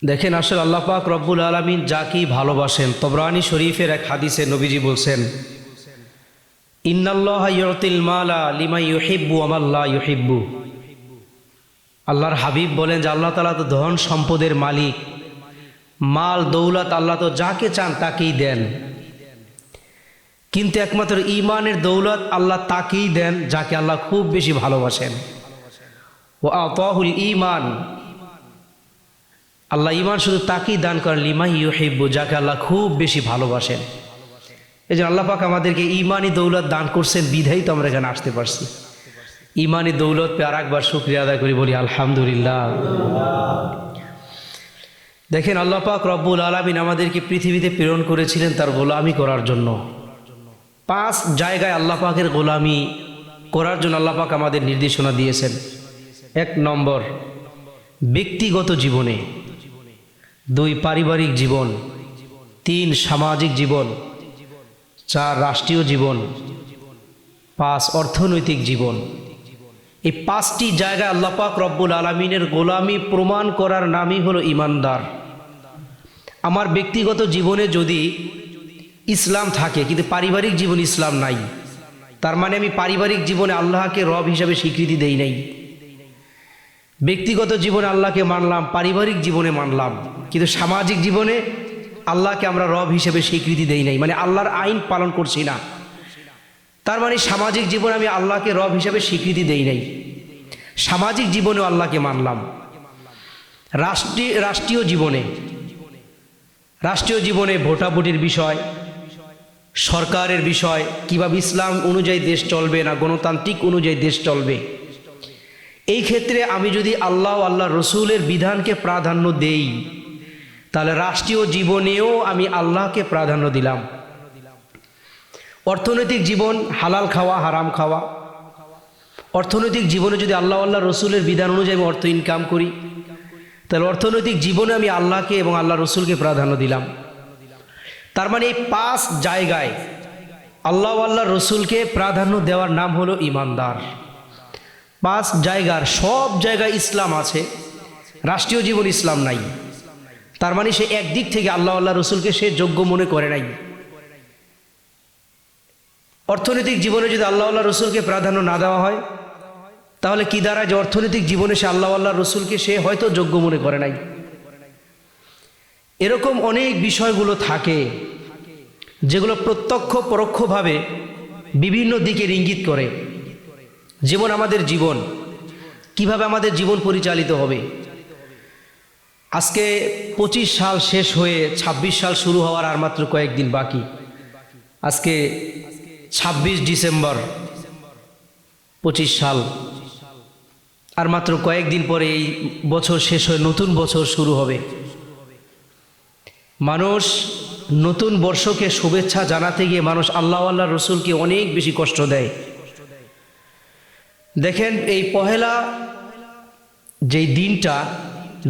দেখেন আসলে আল্লাহ পাক রব্বুল আলামিন যাকেই ভালোবাসেন। তবরানী শরীফের এক হাদিসে নবীজি বলছেন, ইন্নাল্লাহা ইউতিল মালা লিমান ইউহিব্বু ওয়া মান লা ইউহিব্বু। আল্লাহর হাবিব বলেন যে আল্লাহ তাআলা তো ধন সম্পদের মালিক, মাল দৌলত আল্লাহ তো যাকে চান তাকেই দেন, কিন্তু একমাত্র ঈমানের দৌলত আল্লাহ তাকেই দেন যাকে আল্লাহ খুব বেশি ভালোবাসেন। ওয়া আতাহুল ঈমান, আল্লাহ ঈমান শুধু তাকেই দান করেন লিমান ইউহিব্বু, যাকে আল্লাহ খুব বেশি ভালোবাসেন। এই যে আল্লাহ পাক আমাদেরকে ঈমানি দৌলত দান করছেন বিধাই তো আমরা এখানে আসতে পারছি। ঈমানি দৌলত পেয়ে আর একবার শুকরিয়া আদায় করি, বলি আলহামদুলিল্লাহ। দেখেন আল্লাহ পাক রব্বুল আলামিন আমাদেরকে পৃথিবীতে প্রেরণ করেছিলেন তার গোলামি করার জন্য। 5 জায়গায় আল্লাহ পাকের গোলামি করার জন্য আল্লাহ পাক আমাদের নির্দেশনা দিয়েছেন। 1 নম্বর ব্যক্তিগত জীবনে, 2 পারিবারিক জীবন, 3 সামাজিক জীবন, 4 রাষ্ট্রীয় জীবন, 5 অর্থনৈতিক জীবন। এই 5টি জায়গায় আল্লাহ পাক রব্বুল আলামিনের গোলামি প্রমাণ করার নামই হলো ঈমানদার। আমার ব্যক্তিগত জীবনে যদি ইসলাম থাকে কিন্তু পারিবারিক জীবন ইসলাম নাই, তার মানে আমি পারিবারিক জীবনে আল্লাহকে রব হিসাবে স্বীকৃতি দেই নাই। ব্যক্তিগত জীবনে আল্লাহকে মানলাম, পারিবারিক জীবনে মানলাম, কিন্তু সামাজিক জীবনে আল্লাহকে আমরা রব হিসেবে স্বীকৃতি দেই নাই, মানে আল্লাহর আইন পালন করছি না। তার মানে সামাজিক জীবনে আমি আল্লাহকে রব হিসেবে স্বীকৃতি দেই নাই, সামাজিক জীবনেও আল্লাহকে মানলাম। রাষ্ট্রীয় জীবনে ভোটাভুটির বিষয়, সরকারের বিষয়, কিভাবে ইসলাম অনুযায়ী দেশ চলবে না গণতান্ত্রিক অনুযায়ী দেশ চলবে, এই ক্ষেত্রে আমি যদি আল্লাহ আল্লাহ রসুলের বিধানকে প্রাধান্য দেই, তাহলে রাষ্ট্রীয় জীবনেও আমি আল্লাহকে প্রাধান্য দিলাম। অর্থনৈতিক জীবন, হালাল খাওয়া হারাম খাওয়া, অর্থনৈতিক জীবনে যদি আল্লাহ আল্লাহ রসুলের বিধান অনুযায়ী আমি অর্থ ইনকাম করি, তাহলে অর্থনৈতিক জীবনে আমি আল্লাহকে এবং আল্লাহ রসুলকে প্রাধান্য দিলাম। তার মানে এই 5 জায়গায় আল্লাহ আল্লাহ রসুলকে প্রাধান্য দেওয়ার নাম হলো ঈমানদার। 5 জায়গার সব জায়গায় ইসলাম আছে, রাষ্ট্রীয় জীবন ইসলাম নাই, তার মানে সে একদিক থেকে আল্লাহ আল্লাহ রসুলকে সে যোগ্য মনে করে নাই। অর্থনৈতিক জীবনে যদি আল্লাহ আল্লাহ রসুলকে প্রাধান্য না দেওয়া হয়, তাহলে কি দাঁড়ায় যে অর্থনৈতিক জীবনে সে আল্লাহ আল্লাহ রসুলকে সে হয়তো যোগ্য মনে করে নাই। এরকম অনেক বিষয়গুলো থাকে যেগুলো প্রত্যক্ষ পরোক্ষভাবে বিভিন্ন দিকের ইঙ্গিত করে। যেমন আমাদের জীবন, কিভাবে আমাদের জীবন পরিচালিত হবে। আজকে 25 সাল শেষ হয়ে 26 সাল শুরু হওয়ার আর মাত্র কয়েকদিন বাকি। আজকে 26 ডিসেম্বর 25 সাল, আর মাত্র কয়েকদিন পরে এই বছর শেষ হয়ে নতুন বছর শুরু হবে। মানুষ নতুন বর্ষকে শুভেচ্ছা জানাতে গিয়ে মানুষ আল্লাহ আল্লাহ রসুলকে অনেক বেশি কষ্ট দেয়। দেখেন এই পহেলা যেই দিনটা,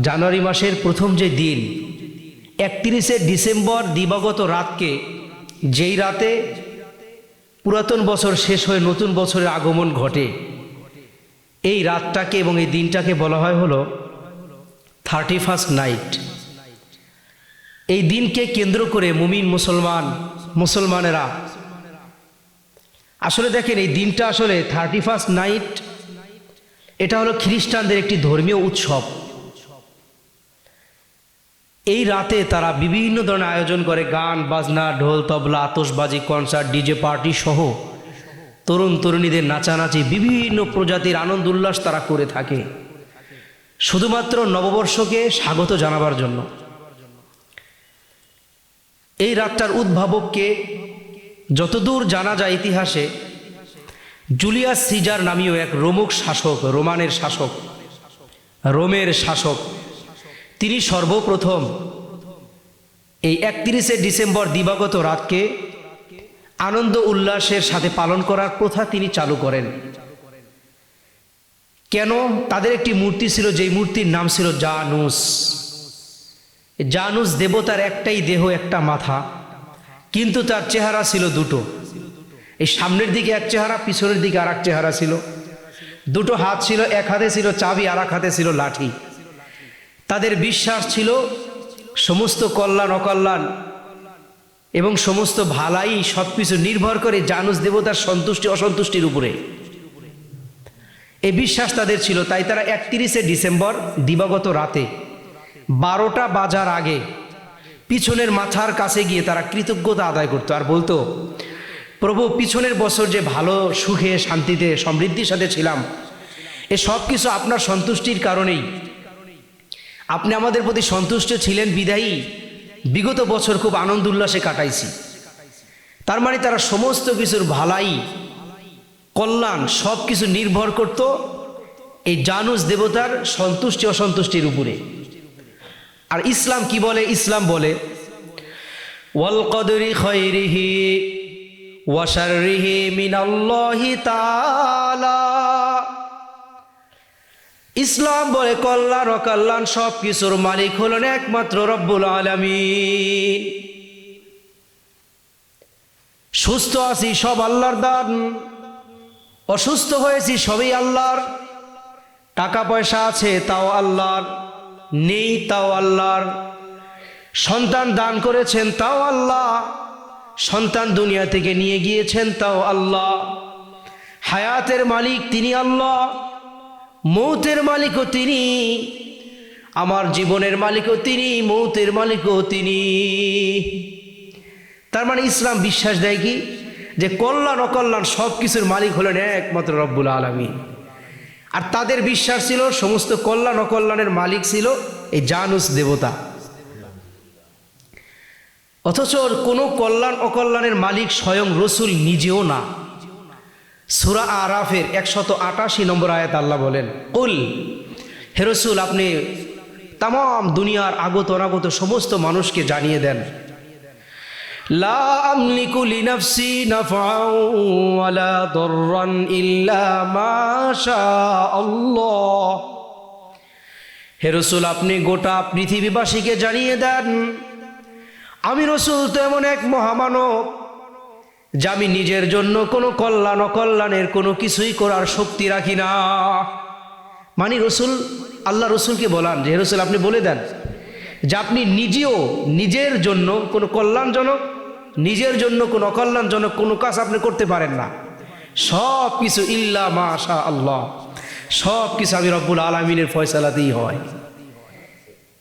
জানুয়ারি মাসের প্রথম যে দিন, 31শে ডিসেম্বর দিবাগত রাতকে, যেই রাতে পুরাতন বছর শেষ হয়ে নতুন বছরের আগমন ঘটে, এই রাতটাকে এবং এই দিনটাকে বলা হয় হলো 31st নাইট। এই দিনকে কেন্দ্র করে মুমিন মুসলমানেরা আসলে দেখেন এই দিনটা আসলে 31st নাইট, এটা হলো খ্রিস্টানদের একটি ধর্মীয় উৎসব। এই রাতে তারা বিভিন্ন ধরনের আয়োজন করে, গান বাজনা, ঢোল তবলা, আতশবাজি, কনসার্ট, ডিজে পার্টি সহ তরুণ তরুণীদের নাচানাচি, বিভিন্ন প্রজাতির আনন্দ উল্লাস তারা করে থাকে শুধুমাত্র নববর্ষকে স্বাগত জানাবার জন্য। এই রাতটার উদ্ভাবককে যতদূর জানা যায় ইতিহাসে, জুলিয়াস সিজার নামীয় এক রোমের শাসক, তিনি সর্বপ্রথম এই 31শে ডিসেম্বর দিবাগত রাতকে আনন্দ উল্লাসের সাথে পালন করার প্রথা তিনি চালু করেন। কেন? তাদের একটি মূর্তি ছিল, যেই মূর্তির নাম ছিল জানুস দেবতার একটাই দেহ, একটা মাথা, কিন্তু তার চেহারা ছিল 2টো। এই সামনের দিকে এক চেহারা, পিছনের দিকে আর এক চেহারা ছিল। 2টো হাত ছিল, এক হাতে ছিল চাবি আর এক হাতে ছিল লাঠি। তাদের বিশ্বাস ছিল সমস্ত কল্যাণ অকল্যাণ এবং সমস্ত ভালাই সব কিছু নির্ভর করে জানুস দেবতার সন্তুষ্টি অসন্তুষ্টির উপরে। এই বিশ্বাস তাদের ছিল। তাই তারা 31শে ডিসেম্বর দিবাগত রাতে 12টা বাজার আগে পিছনের মাথার কাছে গিয়ে তারা কৃতজ্ঞতা আদায় করতো আর বলতো, প্রভু, পিছনের বছর যে ভালো সুখে শান্তিতে সমৃদ্ধির সাথে ছিলাম, এ সব কিছু আপনার সন্তুষ্টির কারণেই। আপনি আমাদের প্রতি সন্তুষ্ট ছিলেন বিদায়ী বিগত বছর খুব আনন্দ উল্লাসে কাটাইছি। তার মানে তারা সমস্ত কিছুর ভালাই কল্যাণ সব কিছু নির্ভর করত এই জানুস দেবতার সন্তুষ্টি অসন্তুষ্টির উপরে। আর ইসলাম কি বলে? ইসলাম বলে ওয়াল কদরি খায়রিহি ওয়া শাররিহি মিনাল্লাহি তাআলা। ইসলাম বলে কল্যাণ অকল্যাণ সব কিছুর মালিক হলেন একমাত্র রব্বুল আলামিন। সুস্থ আছি সব আল্লাহর দান, অসুস্থ হয়েছি সবই আল্লাহর, টাকা পয়সা আছে তাও আল্লাহর, নেই তাও আল্লাহর, সন্তান দান করেছেন তাও আল্লাহ, সন্তান দুনিয়া থেকে নিয়ে গিয়েছেন তাও আল্লাহ, হায়াতের মালিক তিনি আল্লাহ, মৌতের মালিকও তিনি, আমার জীবনের মালিকও তিনি, মৌতের মালিকও তিনি। তার মানে ইসলাম বিশ্বাস দেয় কি, যে কল্যাণ অকল্যাণ সব কিছুর মালিক হলেন একমাত্র রব্বুল আলামিন। আর তাদের বিশ্বাস ছিল সমস্ত কল্যাণ অকল্যাণের মালিক ছিল এই জানুস দেবতা। অথচ কোনো কল্যাণ অকল্যাণের মালিক স্বয়ং রসুল নিজেও না। সূরা আরাফের 188 নম্বর আয়াত আল্লাহ বলেন, কুল, হে রসুল, আপনি তামাম দুনিয়ার আগত অনাগত সমস্ত মানুষকে জানিয়ে দেন, লা আমলিকু লিনাফসি নাফআন ওয়ালা দাররান ইল্লা মা শাআল্লাহ। হে রসুল, আপনি গোটা পৃথিবীবাসীকে জানিয়ে দেন, আমি রসুল তো এমন এক মহামানব যে আমি নিজের জন্য কোনো কল্যাণ অকল্যাণের কোনো কিছুই করার শক্তি রাখি না। মানে রসুল, আল্লাহ রসুলকে বলান যে হে রসুল, আপনি বলে দেন যে আপনি নিজেও নিজের জন্য কোনো কল্যাণজনক, নিজের জন্য কোনো অকল্যাণজনক কোনো কাজ আপনি করতে পারেন না। সব কিছু ইল্লা মা শা আল্লাহ, সব কিছু আমি রব্বুল আলামিনের ফয়সালাতেই হয়।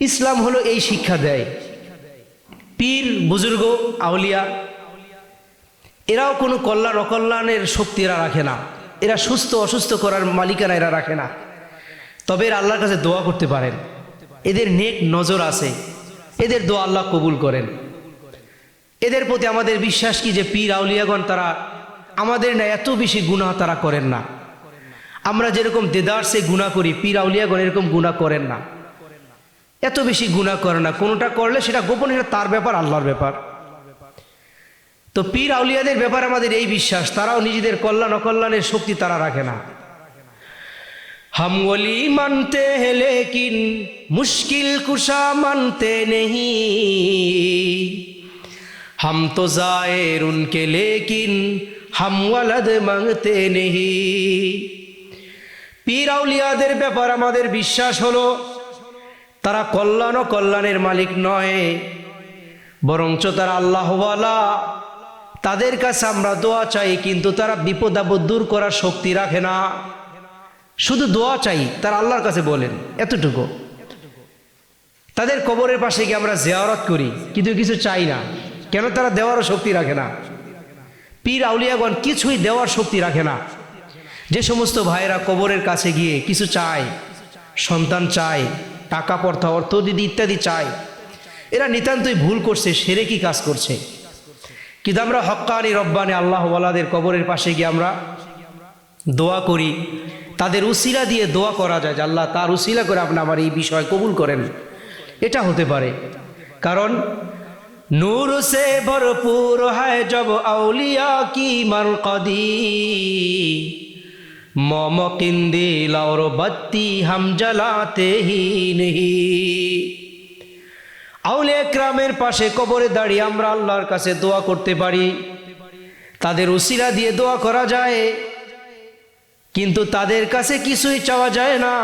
ইসলাম হলো এই শিক্ষা দেয়। পীর বুজুর্গ আউলিয়া এরাও কোনো কল্যাণ অকল্যাণের শক্তি এরা রাখে না, এরা সুস্থ অসুস্থ করার মালিকানা এরা রাখে না। তবে এরা আল্লাহর কাছে দোয়া করতে পারেন, এদের নেক নজর আছে, এদের দোয়া আল্লাহ কবুল করেন। এদের প্রতি আমাদের বিশ্বাস কি যে পীর আউলিয়াগণ তারা আমাদের না এত বেশি গুনাহ তারা করেন না। আমরা যেরকম দেদারসে গুনাহ করি, পীর আউলিয়াগণ এরকম গুনাহ করেন না, এত বেশি গুনাহ করে না। কোনোটা করলে সেটা গোপন, সেটা তার ব্যাপার, আল্লাহর ব্যাপার। তো পীর আউলিয়াদের ব্যাপারে আমাদের এই বিশ্বাস, তারাও নিজেদের কল্যাণ অকল্যাণের শক্তি তারা রাখে না। हम वली मानते हैं लेकिन मुश्किल कुशा मानते नहीं, हम तो जायर उनके लेकिन हम वलद मांगते नहीं। পীর আউলিয়াদের ব্যাপার আমাদের বিশ্বাস হলো তারা কল্যাণ ও কল্যাণের মালিক নয়, বরঞ্চ তারা আল্লাহওয়ালা। তাদের কাছে আমরা দোয়া চাই, কিন্তু তারা বিপদ আপদ দূর করার শক্তি রাখে না। শুধু দোয়া চাই, তারা আল্লাহর কাছে বলেন, এতটুকু। তাদের কবরের পাশে গিয়ে আমরা জিয়ারত করি, কিন্তু কিছু চাই না। কেন? তারা দেওয়ারও শক্তি রাখে না। পীর আউলিয়াগণ কিছুই দেওয়ার শক্তি রাখে না। যে সমস্ত ভাইয়েরা কবরের কাছে গিয়ে কিছু চায়, সন্তান চায়, টাকা পর্থা অর্থদিদি ইত্যাদি চায়, এরা নিতান্তই ভুল করছে, শিরকি কাজ করছে। কিন্তু আমরা হক্কানি রব্বানি আল্লাহওয়ালাদের কবরের পাশে গিয়ে আমরা দোয়া করি, তাদের উসিলা দিয়ে দোয়া করা যায় যে আল্লাহ তার উসিলা করে আপনি আমার এই বিষয় কবুল করেন। এটা হতে পারে, কারণ নূর সে ভরপুর হয় জব আউলিয়া কি মারকদি, मोमकिन दिल और बत्ती हम जलाते ही नहीं। আউলিয়া কেরামের পাশে কবরে দাঁড়িয়ে আমরা আল্লাহর কাছে দোয়া করতে পারি, তাদের উসিলা দিয়ে দোয়া করা যায়, কিন্তু তাদের কাছে কিছুই চাওয়া যায় না।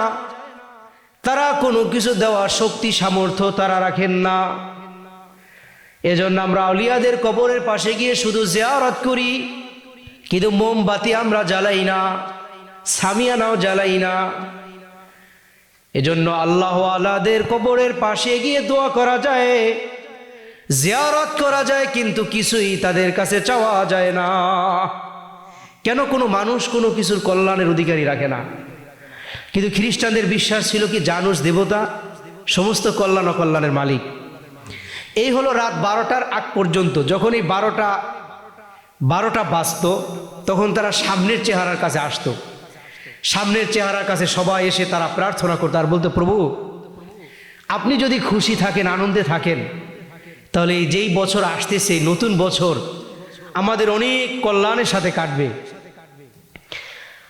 তারা কোনো কিছু দেওয়ার শক্তি সামর্থ্য তারা রাখেন না। এজন্য আমরা আউলিয়াদের কবরের পাশে গিয়ে শুধু জিয়ারত করি, কিন্তু মোমবাতি আমরা জ্বালাই না, সামিয়ানাও জ্বালাই না। এজন্য আল্লাহ আলাদের কবরের পাশে গিয়ে দোয়া করা যায়, জিয়ারত করা যায়, কিন্তু কিছুই তাদের কাছে চাওয়া যায় না। কেন? কোনো মানুষ কোনো কিছুর কল্যাণের অধিকারী রাখে না। কিন্তু খ্রিস্টানদের বিশ্বাস ছিল কি জানুস দেবতা সমস্ত কল্যাণ অকল্যাণের মালিক। এই হলো রাত 12টার আগ পর্যন্ত। যখন এই 12টা বাজত তখন তারা সামনের চেহারার কাছে আসতো। সামনের চেহারার কাছে সবাই এসে তারা প্রার্থনা করতো আর বলতো, প্রভু আপনি যদি খুশি থাকেন, আনন্দে থাকেন, তাহলে এই যেই বছর আসতেছে নতুন বছর আমাদের অনেক কল্যাণের সাথে কাটবে,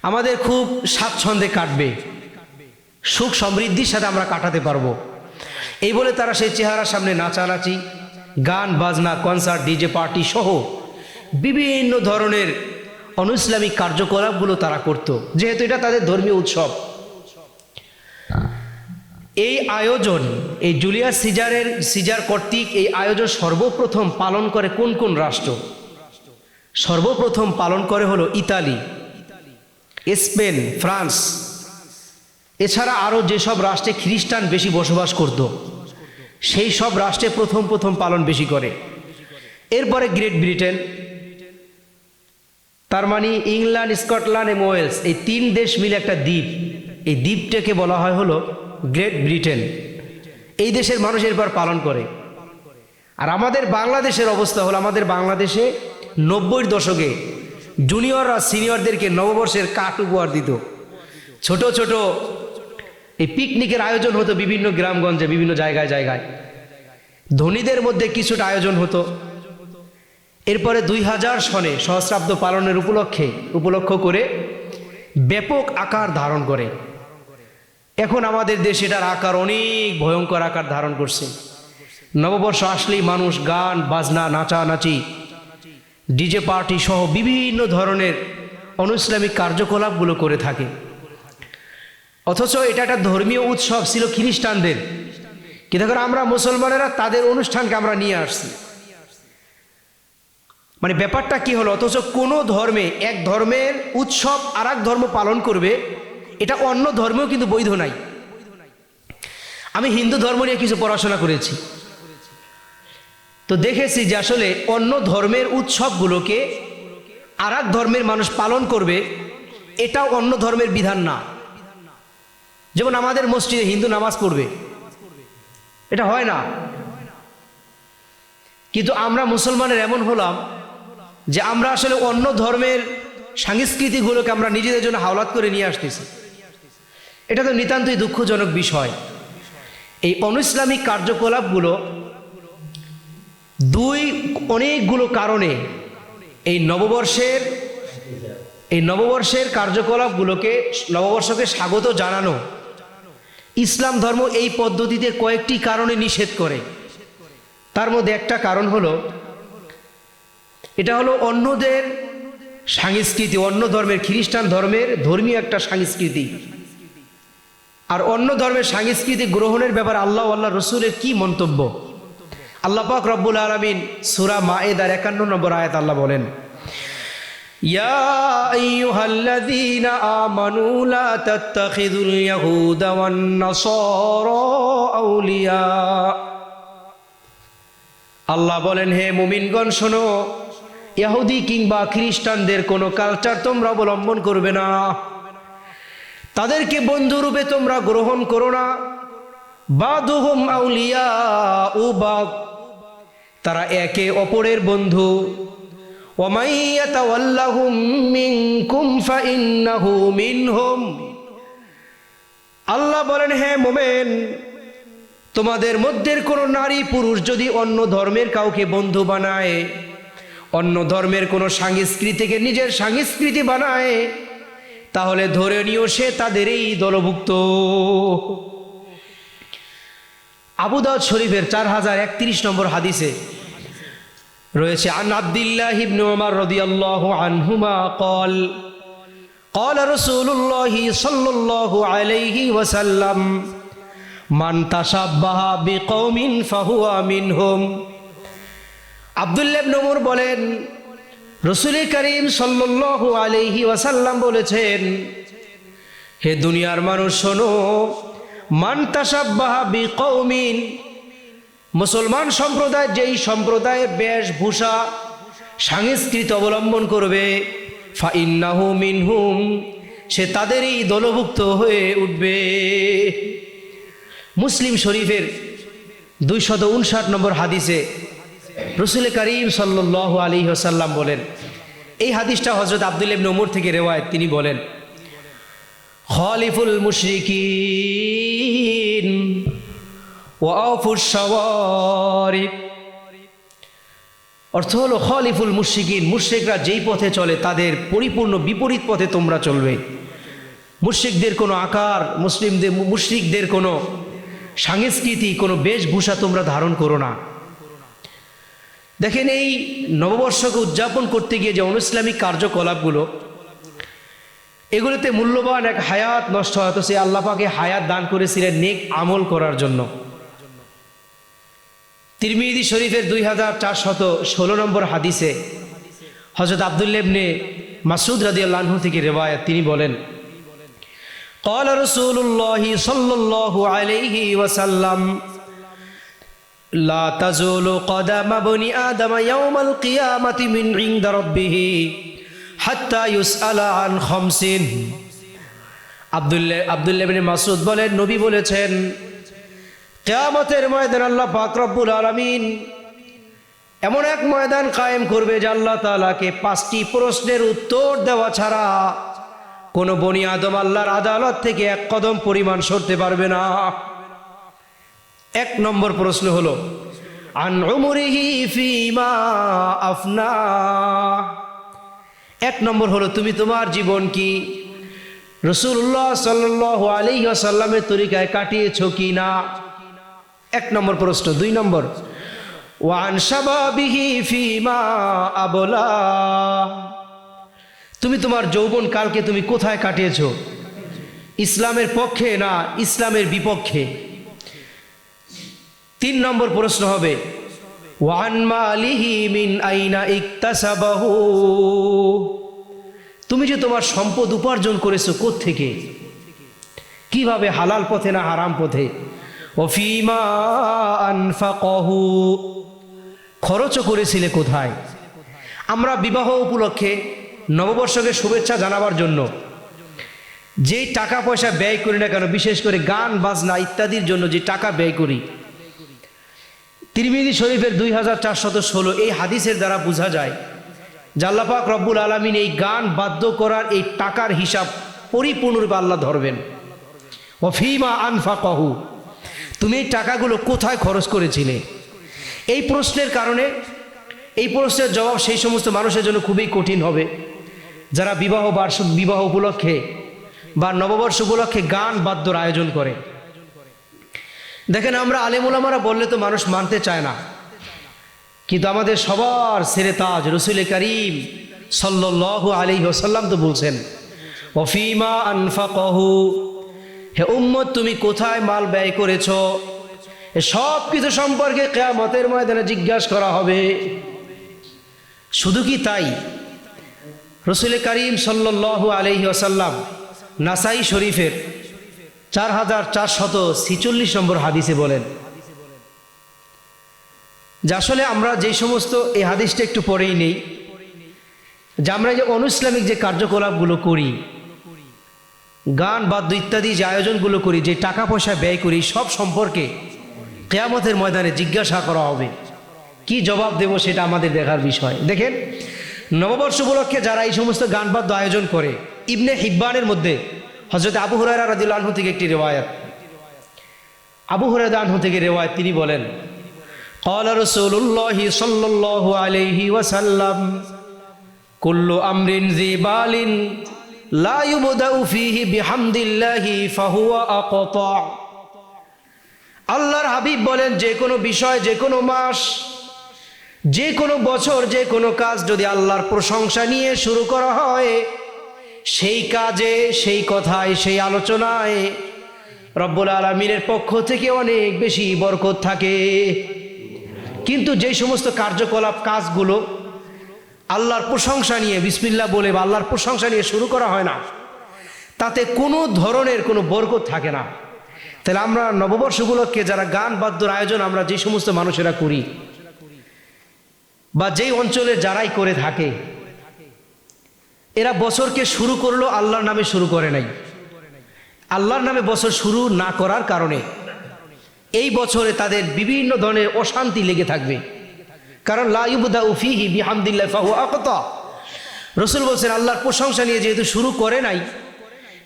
আমাদের খুব স্বাচ্ছন্দ্যে কাটবে, সুখ সমৃদ্ধির সাথে আমরা কাটাতে পারবো। এই বলে তারা সেই চেহারার সামনে নাচানাচি, গান বাজনা, কনসার্ট, ডিজে পার্টি সহ বিভিন্ন ধরনের অনৈসলামিক কার্যকলাপগুলো তারা করত, যেহেতু এটা তাদের ধর্মীয় উৎসব। এই আয়োজন, এই জুলিয়াস সিজার কর্তৃক এই আয়োজন সর্বপ্রথম পালন করে কোন কোন রাষ্ট্র? সর্বপ্রথম পালন করে হলো ইতালি, স্পেন, ফ্রান্স, এছাড়া আরও যেসব রাষ্ট্রে খ্রিস্টান বেশি বসবাস করত সেই সব রাষ্ট্রে প্রথম পালন বেশি করে। এরপরে গ্রেট ব্রিটেন, তার মানে ইংল্যান্ড, স্কটল্যান্ড এবং ওয়েলস, এই 3 দেশ মিলে একটা দ্বীপ, এই দ্বীপটাকে বলা হয় হলো গ্রেট ব্রিটেন। এই দেশের মানুষ এরপর পালন করে। আর আমাদের বাংলাদেশের অবস্থা হলো, আমাদের বাংলাদেশে 90-র দশকে জুনিয়ররা সিনিয়রদেরকে নববর্ষের কাঠ উপহার দিত। ছোট ছোট এই পিকনিকের আয়োজন হতো বিভিন্ন গ্রামগঞ্জে, বিভিন্ন জায়গায় জায়গায়। ধনীদের মধ্যে কিছুটা আয়োজন হতো। এরপরে 2000 সনে সহস্রাব্দ পালনের উপলক্ষ করে ব্যাপক আকার ধারণ করে। এখন আমাদের দেশে এটার আকার অনেক ভয়ঙ্কর আকার ধারণ করছে। নববর্ষ আসলেই মানুষ গান বাজনা, নাচানাচি, ডিজে পার্টি সহ বিভিন্ন ধরনের অনৈসলামিক কার্যকলাপগুলো করে থাকে। অথচ এটা একটা ধর্মীয় উৎসব ছিল খ্রিস্টানদের, কিন্তু এখন আমরা মুসলমানেরা তাদের অনুষ্ঠানকে আমরা নিয়ে আসছি। মানে ব্যাপারটা কি হলো? অথচ কোনো ধর্মে এক ধর্মের উৎসব আর এক ধর্ম পালন করবে, এটা অন্য ধর্মেও কিন্তু বৈধ নাই। আমি হিন্দু ধর্ম নিয়ে কিছু পড়াশোনা করেছি, তো দেখেছি যে আসলে অন্য ধর্মের উৎসবগুলোকে আর এক ধর্মের মানুষ পালন করবে, এটা অন্য ধর্মের বিধান না। যেমন আমাদের মসজিদে হিন্দু নামাজ পড়বে, এটা হয় না। কিন্তু আমরা মুসলমানের এমন হলাম যে আমরা আসলে অন্য ধর্মের সংস্কৃতিগুলোকে আমরা নিজেদের জন্য হাওলাত করে নিয়ে আসতেছি। এটা তো নিতান্তই দুঃখজনক বিষয়। এই অনৈসলামিক কার্যকলাপগুলো অনেকগুলো কারণে এই নববর্ষের কার্যকলাপগুলোকে, নববর্ষকে স্বাগত জানানো, ইসলাম ধর্ম এই পদ্ধতিতে কয়েকটি কারণে নিষেধ করে। তার মধ্যে একটা কারণ হলো, এটা হলো অন্যদের সংস্কৃতি, অন্য ধর্মের, খ্রিস্টান ধর্মের ধর্মীয় একটা সংস্কৃতি। আর অন্য ধর্মের সংস্কৃতি গ্রহণের ব্যাপারে আল্লাহ রসুলের কি মন্তব্য? আল্লাহ পাক রব্বুল আলামিন সূরা মায়েদার 51 নম্বর আয়াত আল্লাহ বলেন, ইয়া আইয়ুহাল্লাযীনা আমানু লা তাত্তাখিযুল ইয়াহুদা ওয়ান নাসারা আউলিয়া। আল্লাহ বলেন, হে মুমিনগণ শোনো, ইহুদি কিংবা খ্রিস্টানদের কোনো কালচার তোমরা অবলম্বন করবে না, তাদেরকে বন্ধুরূপে তোমরা গ্রহণ করো না। বাদুহুম আউলিয়া ও বাদ, তারা একে অপরের বন্ধু। ওয়া মান ইয়াতাওয়াল্লাহুম মিনকুম ফাইন্নাহু মিনহুম। আল্লাহ বলেন, হে মুমিন, তোমাদের মধ্যে কোনো নারী পুরুষ যদি অন্য ধর্মের কাউকে বন্ধু বানায়, অন্য ধর্মের কোনো সংস্কৃতিকে নিজের সংস্কৃতি বানায়, তাহলে ধরে নিও সে তাদেরই দলভুক্ত। আবু দাউদ শরীফের 4031 নম্বর হাদিসে রয়েছে, আন আব্দুল্লাহ ইবনে উমর রাদিয়াল্লাহু আনহুমা قال قال رسول الله صلى الله عليه وسلم মান তাশাব্বাহা বিকওমিন ফাহুয়া মিনহুম। আব্দুল্লাহ ইবনে ওমর বলেন, রাসূল করিম সাল্লাল্লাহু আলাইহি ওয়াসাল্লাম বলেছেন, হে দুনিয়ার মানুষ শোনো, মান তাশাব্বাহা বিকওমিন, মুসলমান সম্প্রদায় যেই সম্প্রদায়ের বেশভূষা সংস্কৃতি অবলম্বন করবে, ফাইন্নাহু মিনহুম, সে তাদেরই দলভুক্ত হয়ে উঠবে। মুসলিম শরীফের 259 নম্বর হাদিসে রাসূল করিম সাল্লাল্লাহু আলাইহি ওয়াসাল্লাম বলেন, এই হাদিসটা হযরত আব্দুল্লাহ ইবনে ওমর থেকে রিওয়ায়াত, তিনি বলেন, খালিফুল মুশরিকিন ওয়া আউফুশ শাওয়ারিব। অর্থ হলো খালিফুল মুশরিকিন, মুশরিকরা যেই পথে চলে তাদের পরিপূর্ণ বিপরীত পথে তোমরা চলবে। মুশরিকদের কোনো আকার, মুশরিকদের কোনো সংস্কৃতি, কোনো বেশভূষা তোমরা ধারণ করো না। দেখেন, এই নববর্ষকে উদযাপন করতে গিয়ে যে অনৈসলামিক কার্যকলাপগুলো, এগুলোতে মূল্যবান এক হায়াত নষ্ট হয়, তো সে আল্লাহ পাকে হায়াত দান করেছিলেন নেক আমল করার জন্য। তিরমিজি শরীফের 2416 নম্বর হাদিসে হযরত আব্দুল্লাহ ইবনে মাসউদ রাদিয়াল্লাহু আনহু থেকে রিওয়ায়াত, তিনি বলেন, قال رسول الله صلى الله عليه وسلم لا تزول قدم ابن آدم يوم القيامة من عند ربه حتى يسأل عن خمس। আব্দুল্লাহ ইবনে মাসউদ বলেন, নবী বলেছেন, কিয়ামতের ময়দানে আল্লাহ পাক রব্বুল আলামিন এমন এক ময়দান কায়েম করবে যে আল্লাহ তাআলাকে 5টি প্রশ্নের উত্তর দেওয়া ছাড়া কোনো বনি আদম আল্লাহর আদালত থেকে এক কদম পরিমাণ সরতে পারবে না। 1 নম্বর প্রশ্ন হলো, আন উমরিহি ফিমা আফনা। 1 নম্বর হলো, তুমি তোমার জীবন কি রাসূলুল্লাহ সাল্লাল্লাহু আলাইহি ওয়াসাল্লামের তরিকায় কাটিয়েছো কি না? 1 নম্বর প্রশ্ন। 2 নম্বর, ওয়ান শাবাবিহি ফিমা আবলা, তুমি তোমার যৌবন কালকে তুমি কোথায় কাটিয়েছো? ইসলামের পক্ষে না ইসলামের বিপক্ষে? 3 নম্বর প্রশ্ন হবে, ওয়ান মালিহি মিন আইনা ইকতাসাবাহু, তুমি যে তোমার সম্পদ উপার্জন করেছো কোত্থেকে, কিভাবে, হালাল পথে না হারাম পথে? ওফিমা আনফাকাহু, খরচও করেছিলে কোথায়? আমরা বিবাহ উপলক্ষে নববর্ষকে শুভেচ্ছা জানাবার জন্য যেই টাকা পয়সা ব্যয় করি না কেন, বিশেষ করে গান বাজনা ইত্যাদির জন্য যে টাকা ব্যয় করি, তিরমিজি শরীফের 2416 এই হাদিসের দ্বারা বোঝা যায় যে আল্লাহ পাক রব্বুল আলামিন এই গান বাদ্য করার এই টাকার হিসাব পরিপূর্ণরূপে আল্লাহ ধরবেন। ওয়াফিমা আনফাকাহু, তুমি এই টাকাগুলো কোথায় খরচ করেছিলে? এই প্রশ্নের কারণে, এই প্রশ্নের জবাব সেই সমস্ত মানুষের জন্য খুবই কঠিন হবে যারা বিবাহ উপলক্ষে বা নববর্ষ উপলক্ষে গান বাদ্যর আয়োজন করে। দেখেন, আমরা আলেম ওলামারা বললে তো মানুষ মানতে চায় না, কিন্তু আমাদের সবার সেরে তাজ রাসূল করিম সাল্লাল্লাহু আলাইহি ওয়াসাল্লাম তো বলছেন, ওয়াফিমা আনফাকাহু, হে উম্মত তুমি কোথায় মাল ব্যয় করেছো? সব কিছু সম্পর্কে কিয়ামতের ময়দানে জিজ্ঞাসা করা হবে। শুধু কি তাই, রাসূল করিম সাল্লাল্লাহু আলাইহি ওয়াসাল্লাম নাসাই শরীফের 4446 নম্বর হাদিসে বলেন যে আসলে আমরা যে সমস্ত, এই হাদিসটা একটু পরেই নেই, যে আমরা যে অনুইসলামিক যে কার্যকলাপগুলো করি, গান বাদ্য ইত্যাদি যে আয়োজনগুলো করি, যে টাকা পয়সা ব্যয় করি, সব সম্পর্কে কিয়ামতের ময়দানে জিজ্ঞাসা করা হবে। কি জবাব দেব সেটা আমাদের দেখার বিষয়। দেখেন, নববর্ষ উপলক্ষে যারা এই সমস্ত গান বাদ্য আয়োজন করে, ইবনে হিব্বানের মধ্যে হযরত আবু হুরায়রা রাদিয়াল্লাহু আনহু থেকে একটি রিওয়ায়াত, আবু হুরায়রা আনহু থেকে রিওয়ায়াত, তিনি বলেন, قال رسول الله صلى الله عليه وسلم كل أمر ذي بال لا يبدأ فيه بحمد الله فهو أقطع। আল্লাহর হাবিব বলেন, যে কোনো বিষয়, যে কোনো মাস, যে কোনো বছর, যে কোনো কাজ যদি আল্লাহর প্রশংসা নিয়ে শুরু করা হয়, সেই কাজে, সেই কথায়, সেই আলোচনায় রব্বুল আলামিনের পক্ষ থেকে অনেক বেশি বরকত থাকে। কিন্তু যে সমস্ত কার্যকলাপ কাজগুলো আল্লাহর প্রশংসা নিয়ে বিসমিল্লাহ বলে বা আল্লাহর প্রশংসা নিয়ে শুরু করা হয় না, তাতে কোনো ধরনের কোনো বরকত থাকে না। তাহলে আমরা নববর্ষ উপলক্ষে যারা গান বাদ্যর আয়োজন আমরা যে সমস্ত মানুষেরা করি বা যেই অঞ্চলে যারাই করে থাকে, এরা বছরকে শুরু করলো আল্লাহর নামে শুরু করে নাই। আল্লাহর নামে বছর শুরু না করার কারণে এই বছরে তাদের বিভিন্ন ধরনের অশান্তি লেগে থাকবে। কারণ লা ইউবদাউ ফীহি বিহামদিল্লাহ ফাহুয়া আখতা। রাসূল বলেন আল্লাহর প্রশংসা নিয়ে যেহেতু শুরু করে নাই,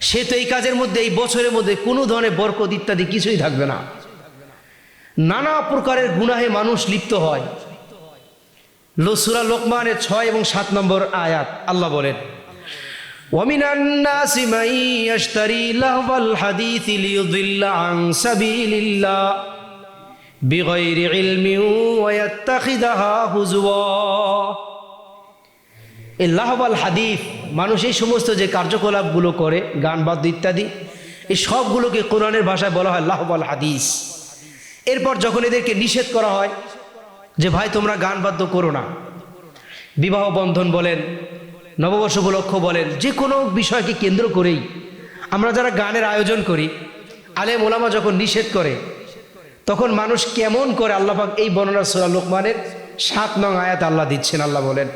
সে তো এই কাজের মধ্যে এই বছরের মধ্যে কোনো ধরনের বরকত ইত্যাদি কিছুই থাকবে না। নানা প্রকারের গুনাহে মানুষ লিপ্ত হয়। সূরা লোকমানের 6 এবং 7 নম্বর আয়াত আল্লাহ বলেন, ওয়ামিনান নাসি মান ইয়াশতারি লাহওয়াল হাদিসি লিয়ুদিল্লা আন সাবিলিল্লাহ বিগাইরি ইলমিন ওয়া ইয়াত্তাখিযাহা হুজওয়া। এই লাহওয়াল হাদিস, মানুষ এই সমস্ত যে কার্যকলাপগুলো করে গান বাদ্য ইত্যাদি, এই সবগুলোকে কোরআনের ভাষায় বলা হয় লাহওয়াল হাদিস। এরপর যখন এদেরকে নিষেধ করা হয় যে ভাই তোমরা গান বাদ্য করো না, বিবাহ বন্ধন বলেন, নববর্ষ উপলক্ষ বলেন, যে কোনো বিষয়কে কেন্দ্র করেই আমরা যারা গানের আয়োজন করি, আলেম ওলামা যখন নিষেধ করে তখন মানুষ কেমন করে আল্লাহ পাক এই বর্ণনা সূরা লোকমানের 7 নং আয়াত আল্লাহ দিচ্ছেন। আল্লাহ বলেন,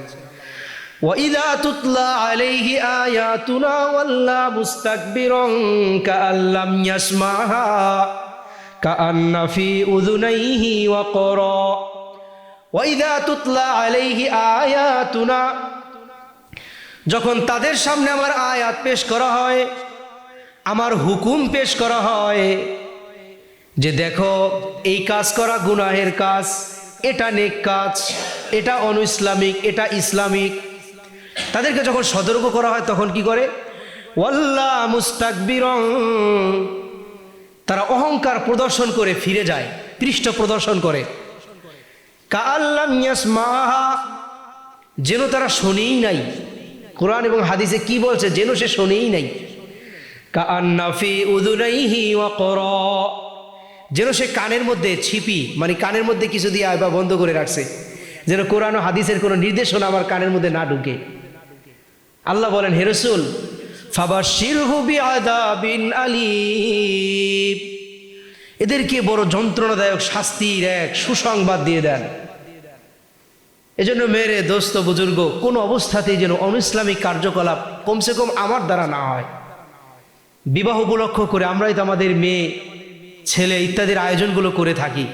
ওয়াইদা তুতলা আলাইহি আয়াতুনা ওয়াল্লা মুস্তাকবিরান কাআল্লাম ইয়াসমাহা কাআন্না ফি উযুনাইহি ওয়াকরা। ওয়াইদা তুতলা আলাইহি আয়াতুনা, যখন তাদের সামনে আমার আয়াত পেশ করা হয়, আমার হুকুম পেশ করা হয় যে দেখো এই কাজ করা গুনাহের কাজ, এটা নেক কাজ, এটা অনইসলামিক, এটা ইসলামিক, তাদেরকে যখন সতর্ক করা হয় তখন কি করে? ওয়াল্লা মুস্তাকবিরান, তারা অহংকার প্রদর্শন করে ফিরে যায়, পৃষ্ঠ প্রদর্শন করে। কাআল্লাম ইয়াসমাহা, যেন তারা শোনেই নাই। কোরআন এবং হাদিসে কি বলছে? যেন সে শোনেই নাই। কাআন্না ফি উযুনাইহি ওয়াকরা, যেন সে কানের মধ্যে ছিপি, মানে কানের মধ্যে কিছু দিয়ে বা বন্ধ করে রাখছে, যেন কোরআন ও হাদিসের কোনো নির্দেশনা আমার কানের মধ্যে না ঢুকে। আল্লাহ বলেন, হে রাসূল ফাবাশশিরহু বিআযাবিন আলীম, এদেরকে বড় যন্ত্রণাদায়ক শাস্তির এক সুসংবাদ দিয়ে দেন। এজন্য মেরে দোস্ত বুজুর্গ, কোন অবস্থাতেই যেন অনইসলামিক কার্যকলাপ কমসে কম আমার দ্বারা না হয়। বিবাহ উপলক্ষ করে আমরাই তো আমাদের মেয়ে ছেলে ইত্যাদির আয়োজনগুলো করে থাকি।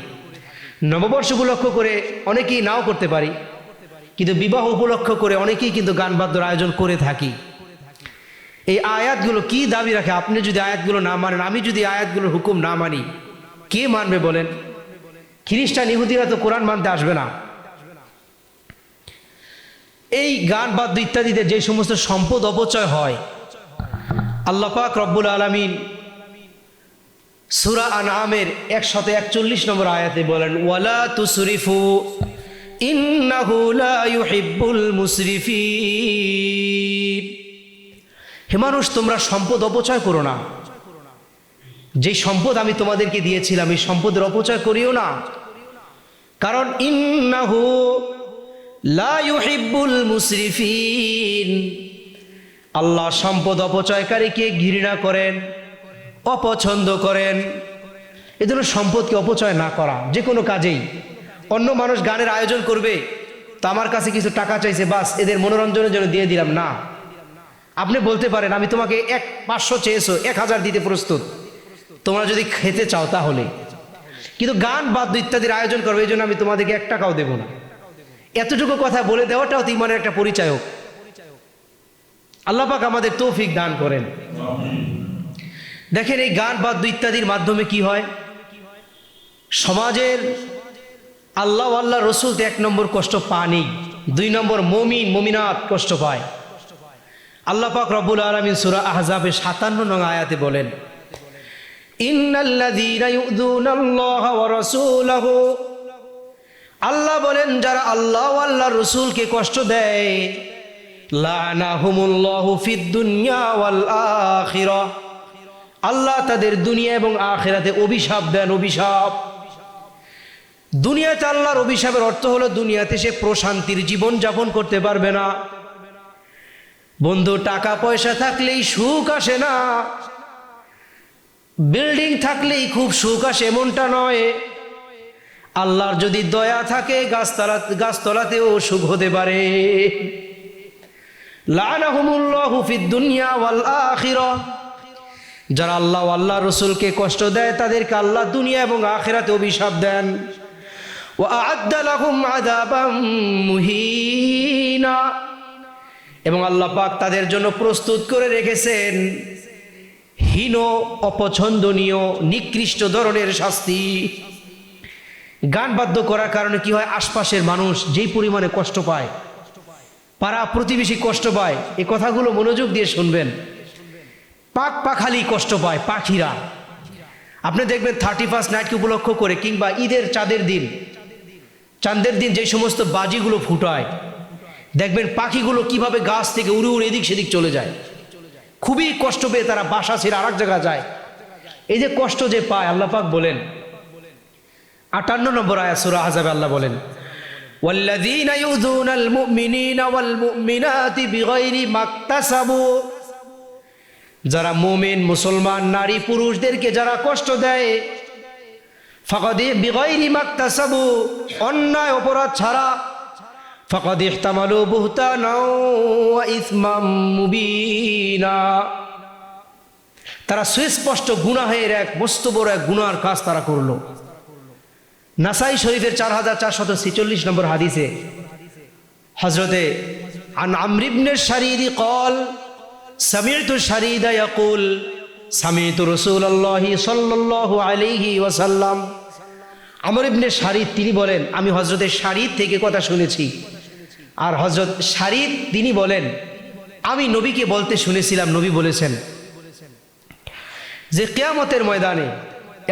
নববর্ষ উপলক্ষ করে অনেকেই নাও করতে পারি, কিন্তু বিবাহ উপলক্ষ করে অনেকেই কিন্তু গান বাদ্যর আয়োজন করে থাকি। এই আয়াতগুলো কি দাবি রাখে? আপনি যদি আয়াতগুলো না মানেন, আমি যদি আয়াতগুলোর হুকুম না মানি, কে মানবে বলেন? খ্রিস্টান ইহুদিরা তো কোরআন মানতে আসবে না। এই গান বাদ্য ইত্যাদিতে যে সমস্ত সম্পদ অপচয় হয়, আল্লাহ পাক রব্বুল আলামিন সূরা আনআমের 141 নম্বর আয়াতে বলেন, ওয়ালা তুসরিফু ইন্নাহু লা ইউহিব্বুল মুসরিফিন। হে মানুষ, তোমরা সম্পদ অপচয় করো না। যে সম্পদ আমি তোমাদেরকে দিয়েছিলাম এই সম্পদের অপচয় করিও না, কারণ ইন্নাহু লা ইউহিব্বুল মুসরিফিন, আল্লাহ সম্পদ অপচয়কারীকে ঘৃণা করেন, অপছন্দ করেন। এজন্য সম্পদকে অপচয় না করা, যে কোনো কাজেই। অন্য মানুষ গানের আয়োজন করবে, তো আমার কাছে কিছু টাকা চাইছে, বাস এদের মনোরঞ্জনের জন্য দিয়ে দিলাম না। আপনি বলতে পারেন আমি তোমাকে 500 চেয়েছো, 1000 দিতে প্রস্তুত, তোমরা যদি খেতে চাও তাহলে। কিন্তু গান বাদ্য ইত্যাদির আয়োজন করবে, এই জন্য আমি তোমাদেরকে 1 টাকাও দেবো না। এতটুকু কথা বলে দেওয়াটাও তো ইমানের একটা পরিচায়ক। আল্লাহ পাক আমাদের তৌফিক দান করেন। দেখেন, এই গান বাদ্য ইত্যাদির মাধ্যমে কি হয়? সমাজের আল্লাহ আল্লাহ রসুল তো 1 নম্বর কষ্ট পানি, 2 নম্বর মুমিন মুমিনাত কষ্ট পায়। আল্লাহ পাক রব্বুল আলামিন সূরা আহজাবের 57 নং আয়াতে বলেন, ইন্নাল্লাযীনা ইউযুনাল্লাহা ওয়া রাসূলাহু, আল্লাহ বলেন যারা আল্লাহ ও আল্লাহর রাসূলকে কষ্ট দেয়, লানাহুমুল্লাহু ফিদ দুনিয়া ওয়াল আখিরাহ, আল্লাহ তাদের দুনিয়া এবং আখিরাতে অভিশাপ দেন। অভিশাপ দুনিয়াতে আল্লাহর অভিশাপের অর্থ হলো দুনিয়াতে সে প্রশান্তির জীবন যাপন করতে পারবে না। বন্ধু, টাকা পয়সা থাকলেই সুখ আসে না, বিল্ডিং থাকলেই খুব সুখ আসে এমনটা নয়। আল্লাহর যদি দয়া থাকে গাছতলাতেও সুখ হতে পারে। লাআনাহুমুল্লাহু ফিদ দুনিয়া ওয়াল আখিরাহ, যারা আল্লাহ ও আল্লাহ রসুলকে কষ্ট দেয় তাদেরকে আল্লাহ দুনিয়া এবং আখিরাতে অভিশাপ দেন। ওয়া আ'আদ্দা লাহুম আযাবাম মুহিনা, এবং আল্লাহ পাক তাদের জন্য প্রস্তুত করে রেখেছেন হীন, অপছন্দনীয়, নিকৃষ্ট ধরনের শাস্তি। গান বাদ্য করার কারণে কি হয়, আশপাশের মানুষ যেই পরিমাণে কষ্ট পায়, পাড়া প্রতিবেশী কষ্ট পায়। এই কথাগুলো মনোযোগ দিয়ে শুনবেন। পাখালি কষ্ট পায়, পাখিরা। আপনি দেখবেন 31 নাইটকে উপলক্ষ করে কিংবা ঈদের চাঁদের দিন যে সমস্ত বাজিগুলো ফুটায়, দেখবেন পাখিগুলো কিভাবে গাছ থেকে উড়ে উড়ে এদিক সেদিক চলে যায়। খুবই কষ্ট পেয়ে তারা বাসা ছেড়ে আরেক জায়গায় যায়। এই যে কষ্ট যে পায়, আল্লাহ পাক বলেন 58 নম্বর আয়াত সূরা আহজাবে আল্লাহ বলেন, ওয়াল্লাযীনা ইউযুনাল মুমিনিনা ওয়াল মুমিনাতি বিগাইরি মাকতাসাবু, যারা মুমিন মুসলমান নারী পুরুষদেরকে যারা কষ্ট দেয়, ফাকাদ বিগাইরি মাকতাসাবু, অন্যায় অপরাধ ছাড়া, ফাকাদ ইহতামালু বুহতানা ওয়া ইসমাম মুবিনা, তারা সুস্পষ্ট গুনাহের এক মস্ত বড় এক গুনার কাজ তারা করলো। নাসাই শরীফের 4446 নম্বর হাদিসে হযরতে আন আমর ইবনে শারীদ قال سمعت শারীদা ইয়াকুল সামি'তু রাসূলুল্লাহি সাল্লাল্লাহু আলাইহি ওয়াসাল্লাম, আমর ইবনে শারীদ তিনি বলেন আমি হযরতে শারীদ থেকে কথা শুনেছি। আর হযরত শারীদ তিনি বলেন আমি নবীকে বলতে শুনেছিলাম, নবী বলেছেন যে কিয়ামতের ময়দানে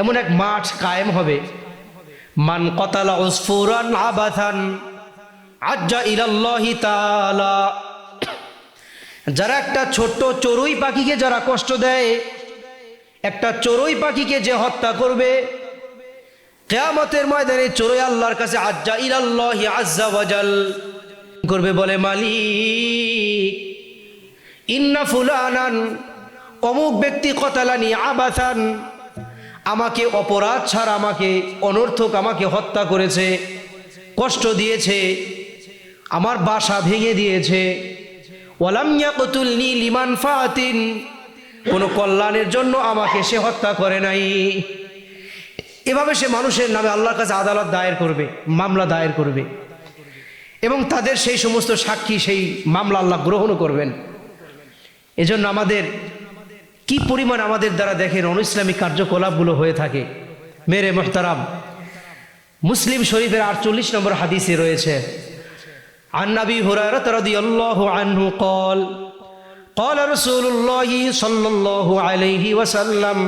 এমন এক মাঠ কায়েম হবে, মান কতালা উসফুরান আবাথান আজ্জা ইলাল্লাহি তাআলা, যারা একটা ছোট্ট চড়ুই পাখিকে যারা কষ্ট দেয়, একটা চড়ুই পাখিকে যে হত্যা করবে, কিয়ামতের ময়দানে চড়ুই আল্লাহর কাছে আজ্জা ইলাল্লাহি আজ্জা ওয়াজাল করবে, বলে মালিক ইন্না ফুলানান, অমুক ব্যক্তি কতালানি আবাথান, আমাকে অপরাধ ছাড়া, আমাকে অনর্থক আমাকে হত্যা করেছে, কষ্ট দিয়েছে, আমার বাসা ভেঙে দিয়েছে। ওয়ালাম ইয়াকতুলনি লিমানফাআতিন, কোনো কল্যাণের জন্য আমাকে সে হত্যা করে নাই। এভাবে সে মানুষের নামে আল্লাহর কাছে আদালত দায়ের করবে, মামলা দায়ের করবে, এবং তাদের সেই সমস্ত সাক্ষী সেই মামলা আল্লাহ গ্রহণও করবেন। এজন্য আমাদের কি পরিমাণ আমাদের দ্বারা দেখেন অনইসলামিক কার্যকলাপগুলো হয়ে থাকে। মেরে মুহতারাম, মুসলিম শরীফের 48 নম্বর হাদিসে রয়েছে আন নবী হুরায়রা রাদিয়াল্লাহু আনহু قال قال رسول الله صلى الله عليه وسلم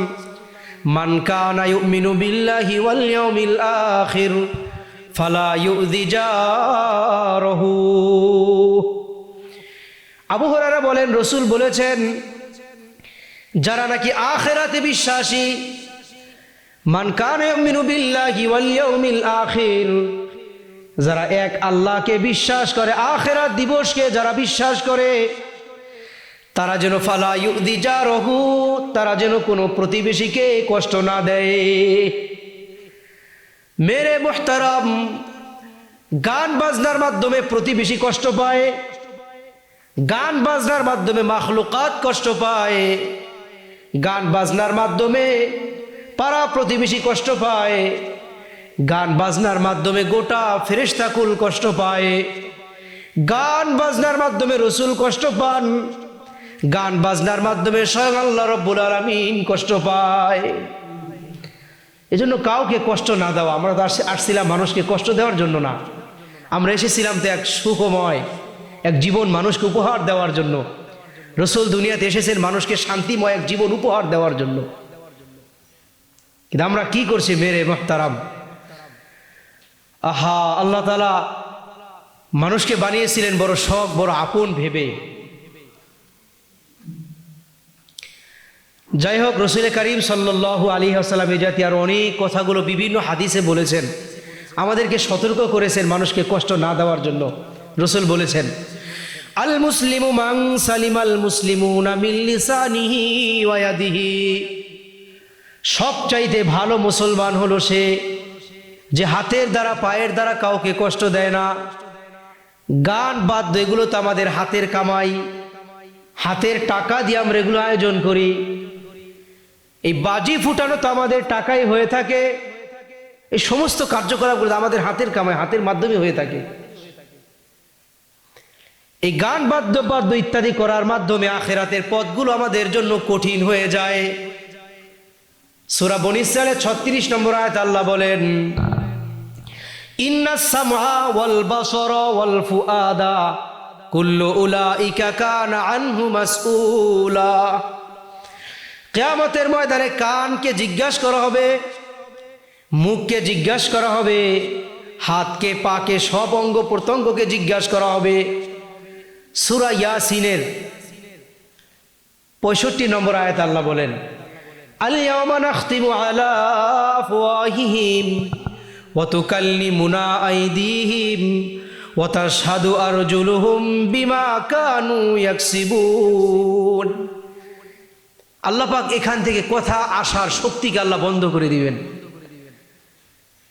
من كان يؤمن بالله واليوم الآخر فلا يؤذي جاره। আবু হুরায়রা বলেন রাসূল বলেছেন যারা নাকি আখিরাতে বিশ্বাসী, মান কানা ইউমিনু বিল্লাহি ওয়াল ইয়াউমিল আখির, যারা এক আল্লাহকে বিশ্বাস করে, আখিরাত দিবসকে যারা বিশ্বাস করে, তারা যেন ফালা ইউদি জারহু, তারা যেন কোনো প্রতিবেশীকে কষ্ট না দেয়। মেরে মুহতারাম, গান বাজনার মাধ্যমে প্রতিবেশী কষ্ট পায়, গান বাজনার মাধ্যমে মাখলুকাত কষ্ট পায়, গান বাজনার মাধ্যমে পাড়া প্রতিবেশী কষ্ট পায়, গান বাজনার মাধ্যমে গোটা ফেরেশতাকুল কষ্ট পায়, গান বাজনার মাধ্যমে রসুল কষ্ট পান, গান বাজনার মাধ্যমে স্বয়ং আল্লাহ রব্বুল আলামিন কষ্ট পায়। এজন্য কাউকে কষ্ট না দেওয়া। আমরা তো আসছিলাম মানুষকে কষ্ট দেওয়ার জন্য না, আমরা এসেছিলাম তো এক সুখময় এক জীবন মানুষকে উপহার দেওয়ার জন্য। রসুল দুনিয়াতে এসেছেন মানুষকে শান্তিময় এক জীবন উপহার দেওয়ার জন্য। কিন্তু আমরা কি করছি মেরে মুহতারাম? আহা, আল্লাহ তাআলা মানুষকে বানিয়েছিলেন বড় শখ, বড় আপন ভেবে। যাই হোক, রসুল করিম সাল্লাল্লাহু আলাইহি ওয়াসাল্লাম এই জাতীয় আর অনেক কথাগুলো বিভিন্ন হাদিসে বলেছেন, আমাদেরকে সতর্ক করেছেন মানুষকে কষ্ট না দেওয়ার জন্য। রসুল বলেছেন, আল মুসলিমু মান সালিমাল মুসলিমুনা মিন লিসানিহি ওয়া ইয়াদিহি, সবচাইতে ভালো মুসলমান হলো সে যে হাতের দ্বারা পায়ের দ্বারা কাউকে কষ্ট দেয় না। গান বাদ্য এগুলো তো আমাদের হাতের কামাই, হাতের টাকা দিয়ে আমরা এগুলো আয়োজন করি। এই বাজি ফুটানো তো আমাদের টাকাই হয়ে থাকে। এই সমস্ত কার্যকলাপগুলো আমাদের হাতের কামাই, হাতের মাধ্যমে হয়ে থাকে। এই গান বাদ্য ইত্যাদি করার মাধ্যমে আখিরাতের পথগুলো আমাদের জন্য কঠিন হয়ে যায়। সূরা বনী ইসরাঈলের 36 নম্বর আয়াত আল্লাহ বলেন, ইন্নাস সামআ ওয়াল বাসারা ওয়াল ফুআদা কুল্লু উলাইকা কানা আনহু মাসউলা। কিয়ামতের ময়দানে কানকে জিজ্ঞাসা করা হবে, মুখকে জিজ্ঞাসা করা হবে, হাতকে পাকে সব অঙ্গ প্রত্যঙ্গকে জিজ্ঞাসা করা হবে। সূরা ইয়াসিনের 65 নম্বর আয়াত আল্লাহ বলেন, আল ইয়াওমা নাখতিমু আলা আফওয়াহিহিম ওয়া তুকাল্লিমুনা আইদিহিম ওয়া তাশহাদু আরজুলুহুম বিমা কানু ইয়াকসিবুন। আল্লাহ পাক এখান থেকে কথা আসার শক্তিকে আল্লাহ বন্ধ করে দিবেন।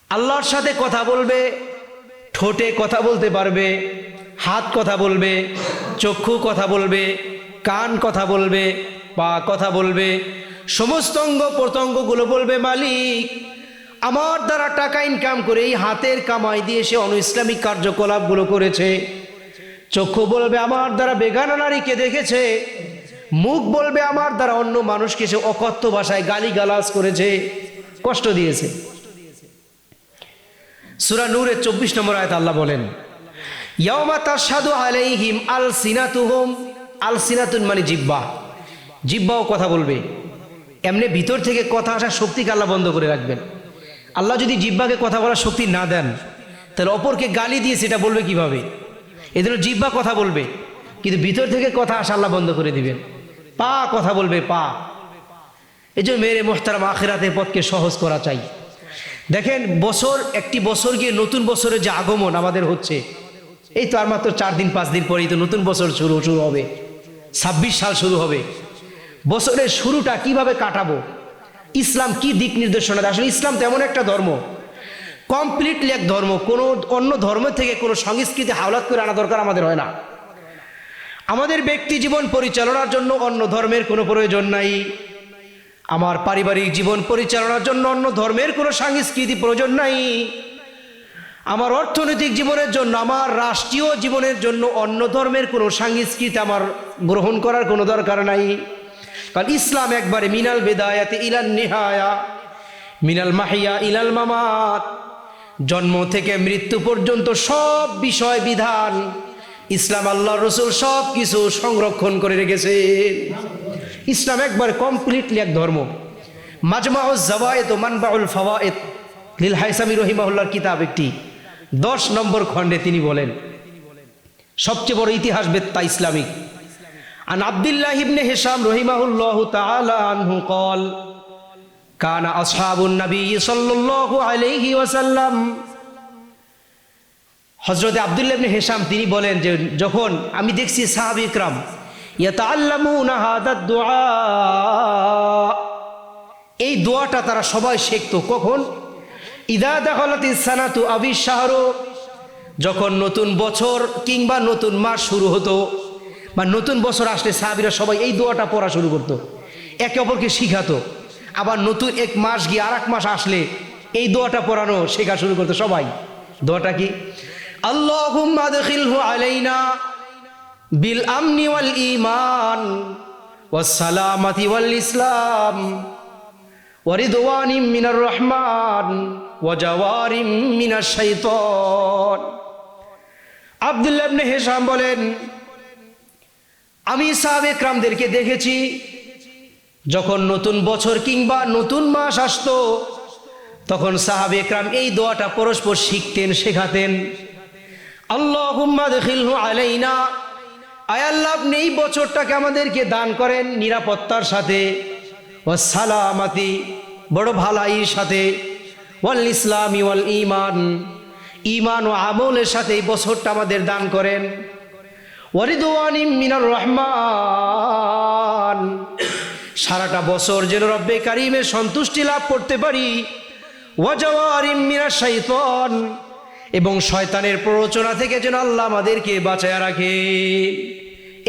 আল্লাহর সাথে কথা বলবে, ঠোঁটে কথা বলতে পারবে, হাত কথা বলবে, চক্ষু কথা বলবে, কান কথা বলবে, পা কথা বলবে, সমস্ত অঙ্গ প্রত্যঙ্গগুলো বলবে, মালিক আমার দ্বারা টাকা ইনকাম করে এই হাতের কামাই দিয়ে সে অনইসলামিক কার্যকলাপগুলো করেছে। চক্ষু বলবে আমার দ্বারা বেগানা নারীকে দেখেছে। মুখ বলবে আমার দ্বারা অন্য মানুষকে সে অকথ্য ভাষায় গালিগালাজ করেছে, কষ্ট দিয়েছে। সূরা নূরের 24 নম্বর আয়াত আল্লাহ বলেন, ইয়াওমা তাশহাদু আলাইহিম আলসিনাতুহুম। আলসিনাতুন মানে জিহ্বা, জিহ্বাও কথা বলবে। এমনি ভিতর থেকে কথা আসার শক্তিকে আল্লাহ বন্ধ করে রাখবেন। আল্লাহ যদি জিহ্বাকে কথা বলার শক্তি না দেন, তাহলে অপরকে গালি দিয়ে সেটা বলবে কিভাবে? এজন্য জিহ্বা কথা বলবে, কিন্তু ভিতর থেকে কথা আসা আল্লাহ বন্ধ করে দিবেন। পা কথা বলবে, পা। এই জন্য মেরে মোহতারাম, আখিরাতের পথকে সহজ করা চাই। দেখেন, একটি বছর গিয়ে নতুন বছরের যে আগমন আমাদের হচ্ছে, এই তো আর মাত্র 4 দিন 5 দিন পরেই তো নতুন বছর শুরু হবে, 26 সাল শুরু হবে। বছরের শুরুটা কিভাবে কাটাবো, ইসলাম কি দিক নির্দেশনা দেয়? আসলে ইসলাম তেমন একটা ধর্ম, কমপ্লিটলি এক ধর্ম, কোনো অন্য ধর্ম থেকে কোনো সংস্কৃতি হাওলাত করে আনা দরকার আমাদের হয় না। আমাদের ব্যক্তি জীবন পরিচালনার জন্য অন্য ধর্মের কোনো প্রয়োজন নাই। আমার পারিবারিক জীবন পরিচালনার জন্য অন্য ধর্মের কোনো সংস্কৃতি প্রয়োজন নাই। আমার অর্থনৈতিক জীবনের জন্য, আমার রাষ্ট্রীয় জীবনের জন্য অন্য ধর্মের কোনো সংস্কৃতি আমার গ্রহণ করার কোনো দরকার নাই। কারণ ইসলাম একবারে মিনাল বিদায়াতি ইলান নিহায়া, মিনাল মাহিয়া ইলাল মামাত, জন্ম থেকে মৃত্যু পর্যন্ত সব বিষয় বিধান ইসলাম, আল্লাহ রসুল সব কিছু সংরক্ষণ করে রেখেছে। ইসলাম একবার কমপ্লিটলি এক ধর্ম। মাজমাউজ জাওয়ায়েদ ও মানবাউল ফাওয়ায়েদ লিল হাইসামি রহিমাহুল্লাহর কিতাব একটি 10 নম্বর খণ্ডে তিনি বলেন, সবচেয়ে বড় ইতিহাসবেত্তা ইসলামিক, আন আব্দুল্লাহ ইবনে হিশাম রহিমাহুল্লাহু তাআলা আনহু قال কানা আসহাবুন নবী সাল্লাল্লাহু আলাইহি ওয়াসাল্লাম। হযরত আব্দুল্লাহ ইবনে হিশাম তিনি বলেন যে যখন আমি দেখছি সাহাবী ইকরাম ইয়াতাআল্লামুনা হাদা দুআ, এই দোয়াটা তারা সবাই শিখতো। কখন? ইদা দাখালাতিস সানাতু আবিশ শাহরু, যখন নতুন বছর কিংবা নতুন মাস শুরু হতো বা নতুন বছর আসলে সাহাবীরা সবাই এই দোয়াটা পড়া শুরু করতো, একে অপরকে শিখাতো। আবার নতুন এক মাস গিয়ে আর এক মাস আসলে এই দোয়াটা পড়ানো শেখা শুরু করতো সবাই। দোয়াটা কি? আল্লাহুম্মা আদখিলহু আলাইনা বিল আমনি ওয়াল ঈমান ওয়াস সালামাতি ওয়াল ইসলাম ওয়া রিদওয়ানিম মিনার রহমান ওয়া জাওয়ারিম মিনাশ শাইতান। আব্দুল্লাহ ইবনে হিশাম বলেন, আমি সাহাবে একরামদেরকে দেখেছি যখন নতুন বছর কিংবা নতুন মাস আসতো তখন সাহাবে একরাম এই দোয়াটা পরস্পর শিখতেন, শেখাতেন। আল্লাহুম্মা আদখিলহু আলাইনা, আয় আল্লাহ আপনি এই বছরটাকে আমাদেরকে দান করেন নিরাপত্তার সাথে, ওয়াসসালামাতি, বড় ভালাইয়ের সাথে, ওয়াল ইসলামি ওয়াল ঈমান, ঈমান ও আমলের সাথে এই বছরটা আমাদের দান করেন। ওয়ারিদওয়ানিম মিনার রহমান, সারাটা বছর যেন রব্বে কারিমের সন্তুষ্টি লাভ করতে পারি। ওয়াজাওয়ারিম মিনাশ শাইতান, এবং শয়তানের প্ররোচনা থেকে যেন আল্লাহ আমাদেরকে বাঁচায় রাখে।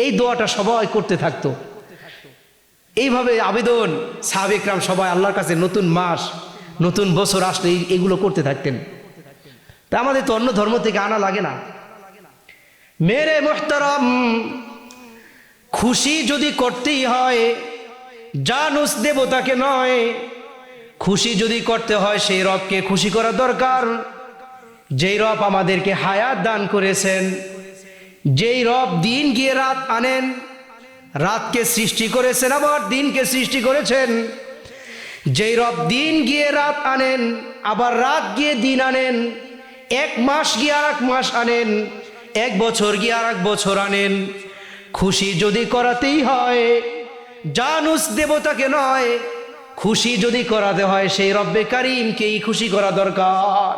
এই দোয়াটা সবাই করতে থাকতো। এইভাবে আবেদন সাহাবে ইকরাম সবাই আল্লাহর কাছে নতুন মাস নতুন বছর আসলে এগুলো করতে থাকতেন। তা আমাদের তো অন্য ধর্ম থেকে আনা লাগে না। মেরে মুহতারাম, খুশি যদি করতেই হয় জানুস দেবতাকে নয়, খুশি যদি করতে হয় সেই রবকে খুশি করা দরকার, যেই রব আমাদেরকে হায়াত দান করেছেন, যেই রব দিন গিয়ে রাত আনেন, রাতকে সৃষ্টি করেছেন আবার দিনকে সৃষ্টি করেছেন, যেই রব দিন গিয়ে রাত আনেন আবার রাত গিয়ে দিন আনেন, এক মাস গিয়ে আর এক মাস আনেন, এক বছর গিয়ে আর এক বছর আনেন। খুশি যদি করাতেই হয় জানুস দেবতাকে নয়, খুশি যদি করাতে হয় সেই রব্বে কারিমকেই খুশি করা দরকার।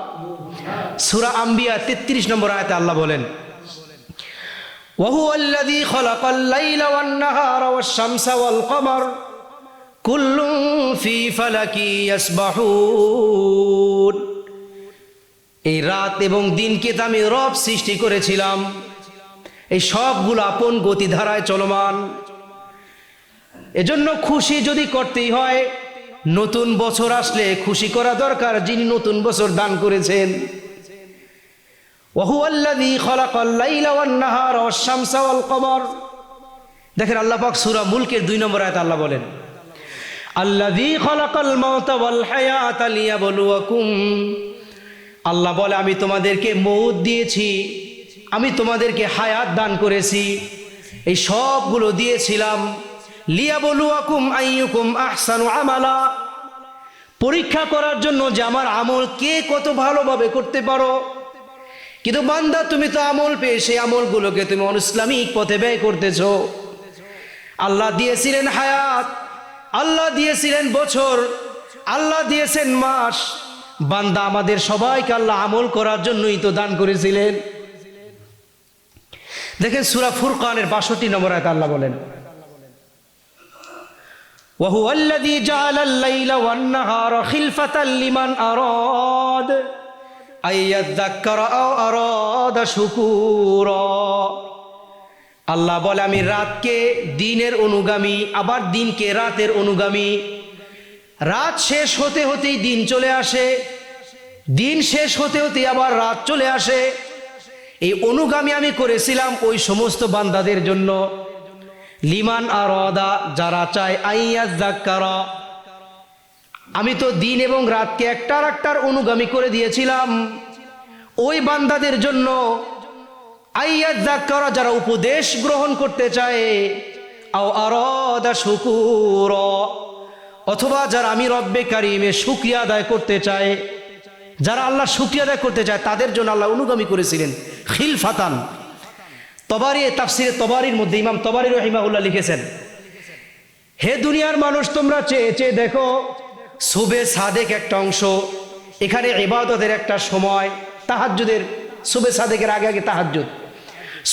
সূরা আম্বিয়া 33 নম্বর আয়াতে আল্লাহ বলেন, وهو الذي خلق الليل والنهار والشمس والقمر كل في فلك يسبحون। এই রাত এবং দিনকে তো আমি রব সৃষ্টি করেছিলাম, এই সবগুলো আপন গতিধারায় চলমান। এজন্য খুশি যদি করতেই হয়, নতুন বছর আসলে খুশি করা দরকার যিনি নতুন বছর দান করেছেন। وهو الذي خلق الليل والنهار والشمس والقمر। দেখেন আল্লাহ পাক সূরা মুলকের 2 নম্বর আয়াতে আল্লাহ বলেন, الذي خلق الموت والحياة ليبلوكم। আল্লাহ বলে আমি তোমাদেরকে মউত দিয়েছি, আমি তোমাদেরকে হায়াত দান করেছি, এই সবগুলো দিয়েছিলাম লিয়াবলুয়াকুম আইয়ুকুম আহসানু আমালা, পরীক্ষা করার জন্য যে আমার আমল কে কত ভালোভাবে করতে পারো। কিন্তু বান্দা তুমি তো আমল পেয়ে সেই আমলগুলোকে তুমি অনইসলামিক পথে ব্যয় করতেছো। আল্লাহ দিয়েছিলেন হায়াত, আল্লাহ দিয়েছিলেন বছর, আল্লাহ দিয়েছেন মাস। বান্দা আমাদের সবাইকে আল্লাহ আমল করার জন্যই তো দান করেছিলেন। দেখেন সূরা ফুরকানের 62 নম্বর আয়াতে আল্লাহ বলেন, وهو الذي جعل الليل والنهار خلفة لمن أراد أن يذكر أو أراد شكورا। আল্লাহ বলে আমি রাতকে দিনের অনুগামী আবার দিনকে রাতের অনুগামী। রাত শেষ হতে হতেই দিন চলে আসে, দিন শেষ হতে হতে আবার রাত চলে আসে। এই অনুগামী আমি করেছিলাম ওই সমস্ত বান্দাদের জন্য, লিমান আরাদা, যারা চায় আইয়াযাক্কারা। আমি তো দিন এবং রাতকে একটার একটার অনুগামী করে দিয়েছিলাম ওই বান্দাদের জন্য, আইয়াযাক্কারা, যারা উপদেশ গ্রহণ করতে চায়, আও আরাদা শুকুরা, অথবা যারা আমি রব্বে কারিমের শুকরিয়া আদায় করতে চায়, যারা আল্লাহ শুকরিয়া আদায় করতে চায় তাদের জন্য আল্লাহ অনুগামী করেছিলেন খিলফাতান। তবারি, তাফসিরে তবারির মধ্যে ইমাম তবারি রাহিমাহুল্লাহ লিখেছেন, হে দুনিয়ার মানুষ তোমরা চেয়ে চেয়ে দেখো, সুবে সাদেক একটা অংশ, এখানে ইবাদতের একটা সময়, তাহাজ্জুদের, সুবে সাদেকের আগে আগে তাহাজ্জুদ,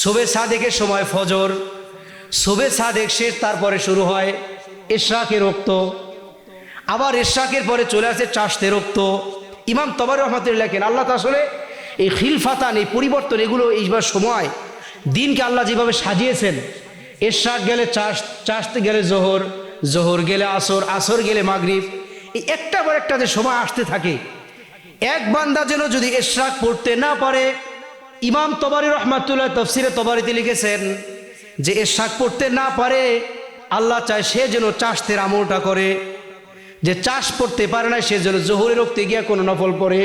সুবে সাদেকের সময় ফজর, সুবে সাদেক শেষ, তারপরে শুরু হয় ইশরাকের ওক্ত, আবার ইশরাকের পরে চলে আসে চাশতের ওক্ত। ইমাম তবারি রহমাতুল্লাহ লেখেন আল্লাহ আসলে এই খিলফাতান, এই পরিবর্তন, এগুলো এইবার সময় দিনকে আল্লাহ যেভাবে সাজিয়েছেন, ইশরাক গেলে চাশতে গেলে জোহর, জোহর গেলে আসর, আসর গেলে মাগরিব, এই একটা পর একটা যে সময় আসতে থাকে। এক বান্দা যেন যদি ইশরাক পড়তে না পারে, ইমাম তবারি রহমাতুল্লাহ তাফসিরে তবারিতে লিখেছেন যে ইশরাক পড়তে না পারে, আল্লাহ চায় সে যেন চাশতের আমলটা করে। যে চাষ পড়তে পারে না সে যেন জোহরের ওক্তে গিয়ে কোনো নফল পড়ে,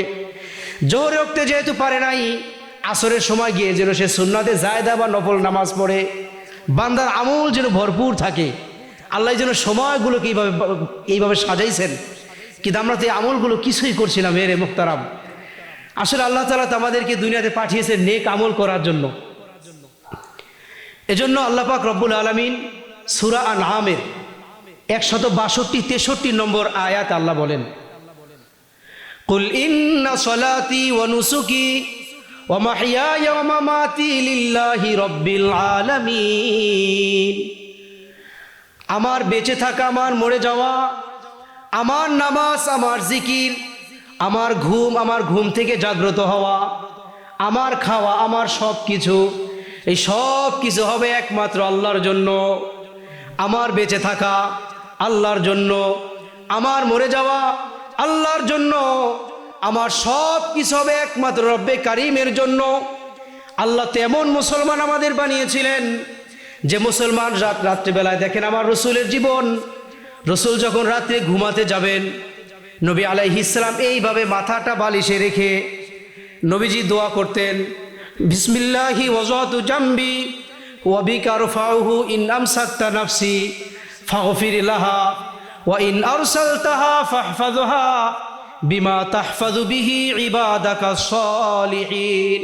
জোহরের ওক্তে যেহেতু পারে নাই, আসরের সময় গিয়ে যেন সে সুন্নাতে জায়েদা বা নফল নামাজ পড়ে। বান্দার আমল যেন ভরপুর থাকে। আল্লাহ যেন সময়গুলোকে এইভাবে সাজাইছেন, কিন্তু আমরা তো এই আমলগুলো কিছুই করছি না মেরে মুখতারাম। আসলে আল্লাহ তাআলা তো আমাদেরকে দুনিয়াতে পাঠিয়েছেন নেক আমল করার জন্য। এজন্য আল্লাহ পাক রব্বুল আলামিন সূরা আনআমের 162-63 নম্বর আয়াত আল্লাহ বলেন, কুল ইন্না সলাতি ওয়া নুসুকি ওয়া মাহইয়ায়া ওয়া মামাতি লিল্লাহি রাব্বিল আলামিন। আমার বেঁচে থাকা, আমার মরে যাওয়া, আমার নামাজ, আমার জিকির, আমার ঘুম থেকে জাগ্রত হওয়া, আমার খাওয়া, আমার সব কিছু, এই সব কিছু হবে একমাত্র আল্লাহর জন্য। আমার বেঁচে থাকা আল্লাহর জন্য, আমার মরে যাওয়া আল্লাহর জন্য, আমার সব কিছু হবে একমাত্র রব্বে কারিমের জন্য। আল্লাহ তো এমন মুসলমান আমাদের বানিয়েছিলেন যে মুসলমান রাত্রিবেলায় দেখেন আমার রসুলের জীবন। রসুল যখন রাত্রে ঘুমাতে যাবেন, নবী আলাইহিস সালাম এইভাবে মাথাটা বালিশে রেখে নবীজি দোয়া করতেন, বিসমিল্লাহি ওয়াজাতু জামবি ওয়া বিকা রফাউহু ইন আমসাকতা নাফসি ফাগফির লাহা ওয়া ইন আরসালতাহা ফাহফাযহা বিমা তাহফাযু বিহি ইবাদাকা সালিহিন।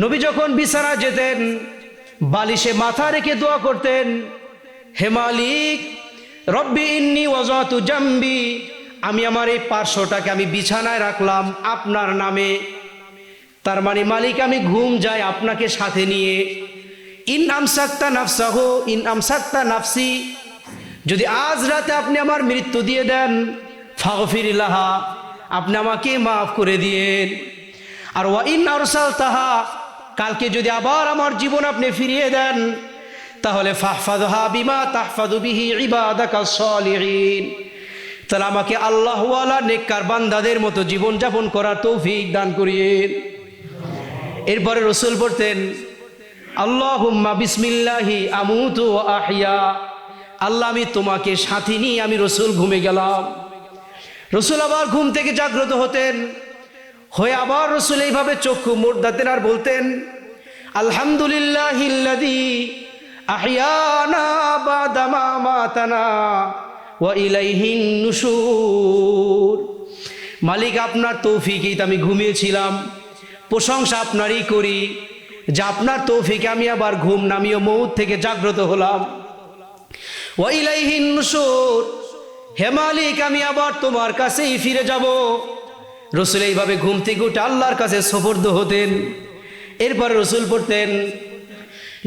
নবী যখন বিছানায় যেতেন বালিশে মাথা রেখে দোয়া করতেন, হে মালিক রব্বি ইন্নী ওয়াজাতু জামবি, আমি আমার এই পার্শ্বটাকে আমি বিছানায় রাখলাম আপনার নামে। তার মানে মালিক আমি ঘুম যাই আপনাকে সাথে নিয়ে। ইন আমসাকতা নাফসাহু ইন আমসাকতা নাফসি, যদি আজ রাতে আপনি আমার মৃত্যু দিয়ে দেন, ফাগফির লাহা, আপনি আমাকে মাফ করে দিয়েন। আর ওয়া ইন আরসালতাহা, কালকে যদি আবার আমার জীবন আপনি ফিরিয়ে দেন, তাহলে ফাহফাযহা বিমা তাহফাযু বিহি ইবাদাকা সালিহিন, তাহলে আমাকে আল্লাহওয়ালা নেককার বান্দাদের মতো জীবন যাপন করার তৌফিক দান করিয়েন। এরপরে রসুল পড়তেন, আল্লাহুম্মা বিসমিল্লাহি আমুতু ওয়া আহইয়া, আল্লাহ আমি তোমাকে সাথী নিয়ে আমি রসুল ঘুমে গেলাম। রসুল আবার ঘুম থেকে জাগ্রত হতেন, হয়ে আবার রসুল এইভাবে চক্ষু মোড়াতেন আর বলতেন, আলহামদুলিল্লাহিল্লাযী আহইয়ানা বাদা মা মাতানা ওয়া ইলাইহিন নুশুর। মালিক আপনার তৌফিকেই তো আমি ঘুমিয়েছিলাম, প্রশংসা আপনারই করি যে আপনার তৌফিকে আমি আবার ঘুম নামিয়ে মউত থেকে জাগ্রত হলাম। ওয়া ইলাইহিন নুশুর, হে মালিক আমি আবার তোমার কাছেই ফিরে যাব। রসুল এইভাবে ঘুম থেকে উঠে আল্লাহর কাছে সুপর্দ হতেন। এরপর রসুল পড়তেন,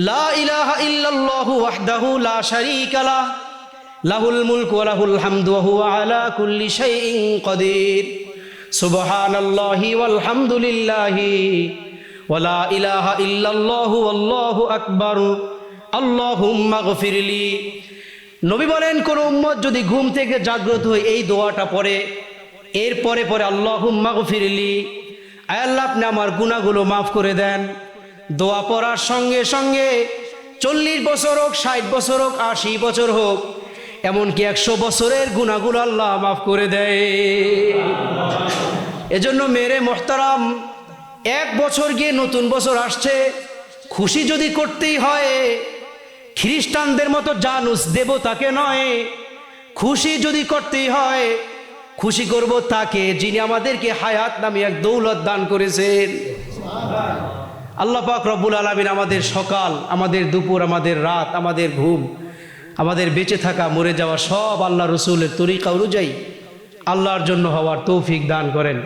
লা ইলাহা ইল্লাল্লাহু ওয়াহদাহু লা শারীকা লাহ লাহুল মুলকু ওয়া লাহুল হামদু ওয়া হুয়া আলা কুল্লি শাইইন কাদির, সুবহানাল্লাহি ওয়াল হামদুলিল্লাহি ওয়া লা ইলাহা ইল্লাল্লাহু আল্লাহু আকবার আল্লাহুম্মা গফিরলি। নবী বলেন, কোন উম্মত যদি ঘুম থেকে জাগ্রত হয়ে এই দোয়াটা পড়ে, এরপরে পরে আল্লাহুম্মা গফিরলি, আয় আল্লাহ আপনি আমার গুনাহগুলো মাফ করে দেন, দোয়া পড়ার সঙ্গে সঙ্গে 40 বছর হোক, 60 বছর হোক, 80 বছর হোক, এমনকি 100 বছরের গুনাহগুলো আল্লাহ মাফ করে দেয়। এজন্য মেরে মোহতারাম, 1 বছর গিয়ে নতুন বছর আসছে, খুশি যদি করতেই হয় খ্রিস্টানদের মতো জানুস দেব তাকে নয়, খুশি যদি করতেই হয় খুশি করব তাকে যিনি আমাদেরকে হায়াত নামে এক দৌলত দান করেছেন। আল্লাহ পাক রব্বুল আলামিন আমাদের সকাল, আমাদের দুপুর, আমাদের রাত, আমাদের ঘুম, আমাদের বেঁচে থাকা, মরে যাওয়া সব আল্লাহ রসুলের তরিকা অনুযায়ী আল্লাহর জন্য হওয়ার তৌফিক দান করেন।